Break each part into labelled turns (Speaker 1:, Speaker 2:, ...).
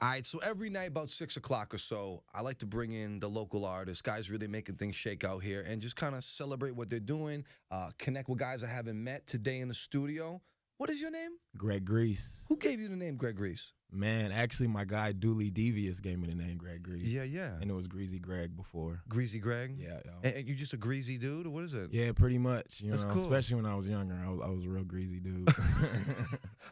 Speaker 1: All right, so every night about 6 o'clock or so, I like to bring in the local artists, guys really making things shake out here, and just kind of celebrate what they're doing, connect with guys I haven't met today in the studio. What is your name?
Speaker 2: Greg Grease.
Speaker 1: Who gave you the name Greg Grease?
Speaker 2: Man, actually, my guy Dooley Devious gave me the name Greg Grease.
Speaker 1: Yeah.
Speaker 2: And it was Greasy Greg before.
Speaker 1: Greasy Greg?
Speaker 2: Yeah.
Speaker 1: And you just a greasy dude, or what is it?
Speaker 2: Yeah, pretty much.
Speaker 1: That's cool.
Speaker 2: Especially when I was younger, I was a real greasy dude.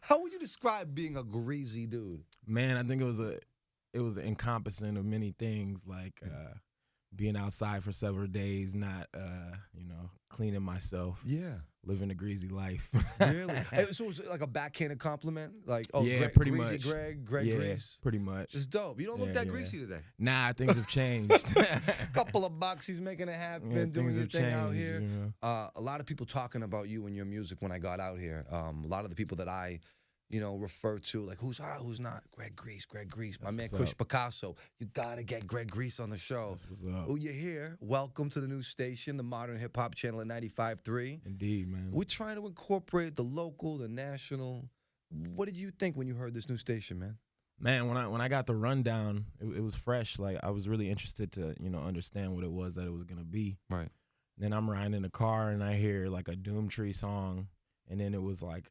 Speaker 1: How would you describe being a greasy dude?
Speaker 2: Man, I think it was encompassing of many things, like being outside for several days, not cleaning myself.
Speaker 1: Yeah.
Speaker 2: Living a greasy life.
Speaker 1: Really? So was it like a backhanded compliment? Like, oh,
Speaker 2: yeah,
Speaker 1: Greg,
Speaker 2: pretty
Speaker 1: Greasy
Speaker 2: much.
Speaker 1: Greg
Speaker 2: yeah,
Speaker 1: Grease?
Speaker 2: pretty much.
Speaker 1: It's dope. You don't look that greasy today.
Speaker 2: Nah, things have changed.
Speaker 1: Couple of bucks, he's making it happen,
Speaker 2: Yeah,
Speaker 1: doing
Speaker 2: things
Speaker 1: your
Speaker 2: have
Speaker 1: thing out
Speaker 2: changed,
Speaker 1: here.
Speaker 2: you know.
Speaker 1: A lot of people talking about you and your music when I got out here. A lot of the people that I refer to, like, who's not? Greg Grease. My man
Speaker 2: what's
Speaker 1: Kush
Speaker 2: up.
Speaker 1: Picasso. You gotta get Greg Grease on the show.
Speaker 2: That's what's up.
Speaker 1: Oh, you're here. Welcome to the new station, the Modern Hip Hop Channel at 95.3.
Speaker 2: Indeed, man.
Speaker 1: We're trying to incorporate the local, the national. What did you think when you heard this new station, man?
Speaker 2: Man, when I got the rundown, it was fresh. Like, I was really interested to understand what it was that it was gonna be.
Speaker 1: Right.
Speaker 2: Then I'm riding in the car and I hear like a Doomtree song, and then it was like,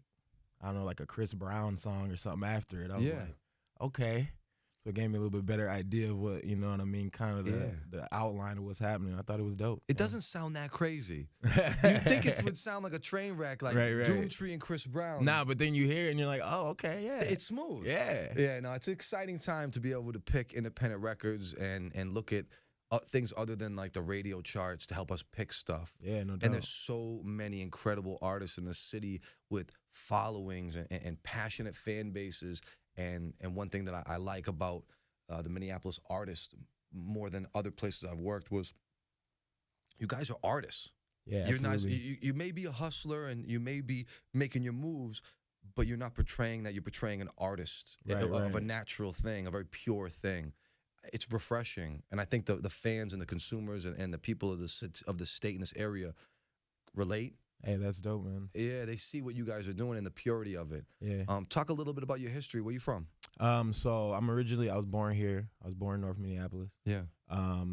Speaker 2: I don't know, like a Chris Brown song or something after it. I was like, okay. So it gave me a little bit better idea of what, kind of the outline of what's happening. I thought it was dope.
Speaker 1: It doesn't sound that crazy. You think it would sound like a train wreck, like
Speaker 2: Right.
Speaker 1: Doomtree and Chris Brown.
Speaker 2: Nah, but then you hear it and you're like, oh, okay, yeah.
Speaker 1: It's smooth.
Speaker 2: Yeah.
Speaker 1: Yeah, no, it's an exciting time to be able to pick independent records and look at things other than like the radio charts to help us pick stuff.
Speaker 2: Yeah, no doubt.
Speaker 1: And there's so many incredible artists in the city with followings and passionate fan bases. And one thing that I like about the Minneapolis artists more than other places I've worked was you guys are artists.
Speaker 2: Yeah,
Speaker 1: You're not,
Speaker 2: absolutely.
Speaker 1: you may be a hustler and you may be making your moves, but you're not portraying that. You're portraying an artist of a natural thing, a very pure thing. It's refreshing, and I think the fans and the consumers and the people of the state in this area relate.
Speaker 2: Hey, that's dope, man.
Speaker 1: Yeah, they see what you guys are doing and the purity of it.
Speaker 2: Yeah.
Speaker 1: Talk a little bit about your history. Where you from?
Speaker 2: So I was born here. I was born in North Minneapolis.
Speaker 1: Yeah.
Speaker 2: I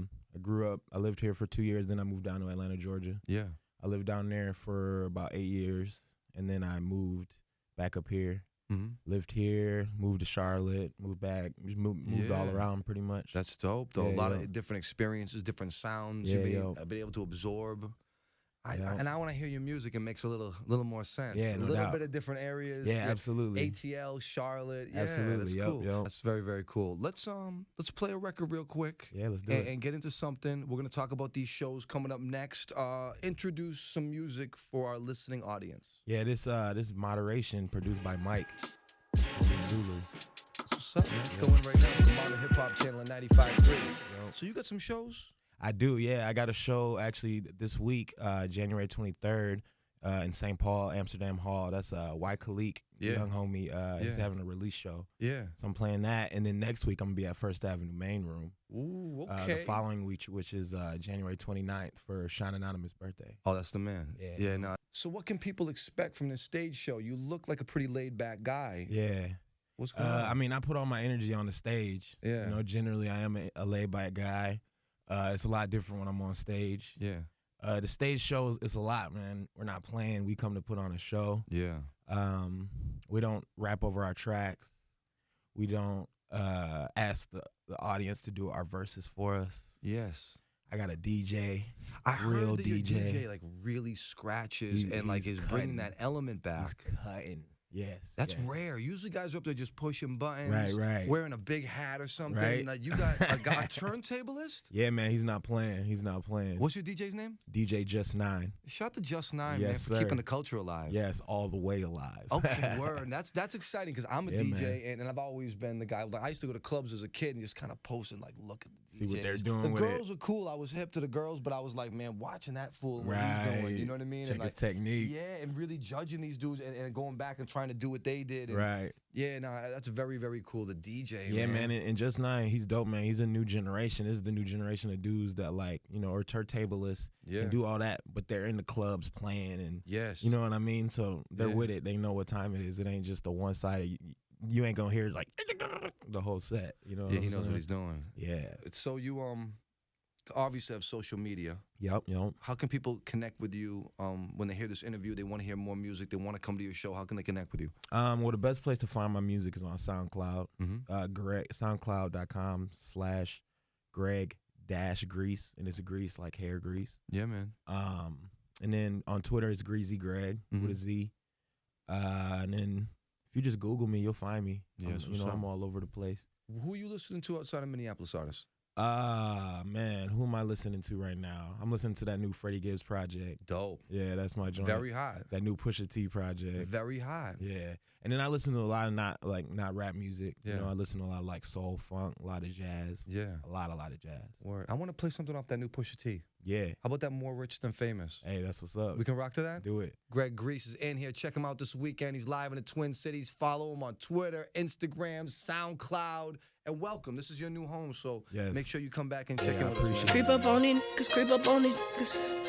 Speaker 2: lived here for 2 years, then I moved down to Atlanta, Georgia.
Speaker 1: Yeah.
Speaker 2: I lived down there for about 8 years, and then I moved back up here.
Speaker 1: Mm-hmm.
Speaker 2: Lived here, moved to Charlotte, moved back, moved all around pretty much.
Speaker 1: That's dope, though.
Speaker 2: Yeah,
Speaker 1: a lot of different experiences, different sounds
Speaker 2: Yeah,
Speaker 1: you've been able to absorb. And I want to hear your music. It makes a little more sense.
Speaker 2: Yeah,
Speaker 1: a
Speaker 2: no
Speaker 1: little
Speaker 2: doubt.
Speaker 1: bit of different areas.
Speaker 2: Yeah, absolutely.
Speaker 1: ATL, Charlotte. Yeah,
Speaker 2: Absolutely,
Speaker 1: that's
Speaker 2: yep,
Speaker 1: cool.
Speaker 2: yep.
Speaker 1: That's very, very cool. Let's play a record real quick.
Speaker 2: Yeah, let's do it.
Speaker 1: And get into something. We're gonna talk about these shows coming up next. Introduce some music for our listening audience.
Speaker 2: Yeah, this is Moderation, produced by Mike from Zulu.
Speaker 1: That's what's up, man. It's going right now. It's the Modern Hip Hop Channel at 95.3. So you got some shows?
Speaker 2: I do, yeah. I got a show actually this week, January 23rd, in St. Paul, Amsterdam Hall. That's Y Khalik, young homie. He's having a release show.
Speaker 1: Yeah.
Speaker 2: So I'm playing that, and then next week I'm gonna be at First Avenue Main Room.
Speaker 1: Ooh, okay.
Speaker 2: The following week, which is January 29th, for Shine Anonymous' birthday.
Speaker 1: Oh, that's the man.
Speaker 2: Yeah.
Speaker 1: No. So what can people expect from this stage show? You look like a pretty laid back guy.
Speaker 2: Yeah.
Speaker 1: What's going on?
Speaker 2: I mean, I put all my energy on the stage.
Speaker 1: Yeah.
Speaker 2: Generally I am a laid back guy. It's a lot different when I'm on stage.
Speaker 1: Yeah.
Speaker 2: The stage shows, it's a lot, man. We're not playing. We come to put on a show.
Speaker 1: Yeah.
Speaker 2: We don't rap over our tracks. We don't ask the audience to do our verses for us.
Speaker 1: Yes.
Speaker 2: I got a DJ,
Speaker 1: I heard
Speaker 2: real
Speaker 1: that your
Speaker 2: DJ.
Speaker 1: DJ like really scratches and like
Speaker 2: he's
Speaker 1: is bringing
Speaker 2: cutting.
Speaker 1: that element back.
Speaker 2: He's cutting. Yes.
Speaker 1: That's
Speaker 2: yes.
Speaker 1: rare. Usually guys are up there just pushing buttons,
Speaker 2: Right.
Speaker 1: wearing a big hat or something.
Speaker 2: Right.
Speaker 1: Like you got a guy turntablist?
Speaker 2: Yeah, man, he's not playing.
Speaker 1: What's your DJ's name?
Speaker 2: DJ Just 9.
Speaker 1: Shout to Just 9,
Speaker 2: Yes,
Speaker 1: man, for
Speaker 2: sir.
Speaker 1: keeping the culture alive.
Speaker 2: Yes, all the way alive.
Speaker 1: Okay, word. That's exciting because I'm a
Speaker 2: Yeah,
Speaker 1: DJ and I've always been the guy. Like, I used to go to clubs as a kid and just kind of post and like look at the DJs.
Speaker 2: See what they're doing
Speaker 1: The
Speaker 2: with it.
Speaker 1: girls were cool. I was hip to the girls, but I was like, man, watching that fool and what
Speaker 2: Right.
Speaker 1: he's doing. You know what I mean?
Speaker 2: Check
Speaker 1: and
Speaker 2: his
Speaker 1: like,
Speaker 2: technique.
Speaker 1: yeah, and really judging these dudes and going back and trying to do what they did. And
Speaker 2: Right.
Speaker 1: Yeah, no, that's very, very cool. The DJ,
Speaker 2: Yeah, man, and Just 9, he's dope, man. He's a new generation. This is the new generation of dudes that like, or turntablists and do all that, but they're in the clubs playing and
Speaker 1: Yes.
Speaker 2: you know what I mean? So they're
Speaker 1: Yeah.
Speaker 2: with it. They know what time it is. It ain't just a one-sided, you ain't gonna hear like the whole set. You know?
Speaker 1: Yeah, he knows what he's doing.
Speaker 2: Yeah.
Speaker 1: So you obviously have social media.
Speaker 2: Yep.
Speaker 1: How can people connect with you when they hear this interview? They want to hear more music. They want to come to your show. How can they connect with you?
Speaker 2: Well, the best place to find my music is on SoundCloud. Greg, SoundCloud.com/Greg-Grease, and it's a grease like hair grease.
Speaker 1: Yeah, man.
Speaker 2: And then on Twitter it's Greasy Greg with a Z. And then if you just Google me, you'll find me.
Speaker 1: Yeah,
Speaker 2: I'm all over the place.
Speaker 1: Who are you listening to outside of Minneapolis artists?
Speaker 2: Man, who am I listening to right now? I'm listening to that new Freddie Gibbs project.
Speaker 1: Dope.
Speaker 2: Yeah, that's my joint.
Speaker 1: Very hot.
Speaker 2: That new Pusha T project.
Speaker 1: Very hot.
Speaker 2: Yeah. And then I listen to a lot of not rap music.
Speaker 1: Yeah.
Speaker 2: You know, I listen to a lot of like soul, funk, a lot of jazz.
Speaker 1: Yeah.
Speaker 2: A lot of jazz.
Speaker 1: Word. I want to play something off that new Pusha T.
Speaker 2: Yeah.
Speaker 1: How about that More Rich Than Famous?
Speaker 2: Hey, that's what's up.
Speaker 1: We can rock to that?
Speaker 2: Do it.
Speaker 1: Greg Grease is in here. Check him out this weekend. He's live in the Twin Cities. Follow him on Twitter, Instagram, SoundCloud. And welcome. This is your new home, so
Speaker 2: yes.
Speaker 1: make sure you come back and check in with us.
Speaker 3: Creep up on these niggas, creep up on these niggas.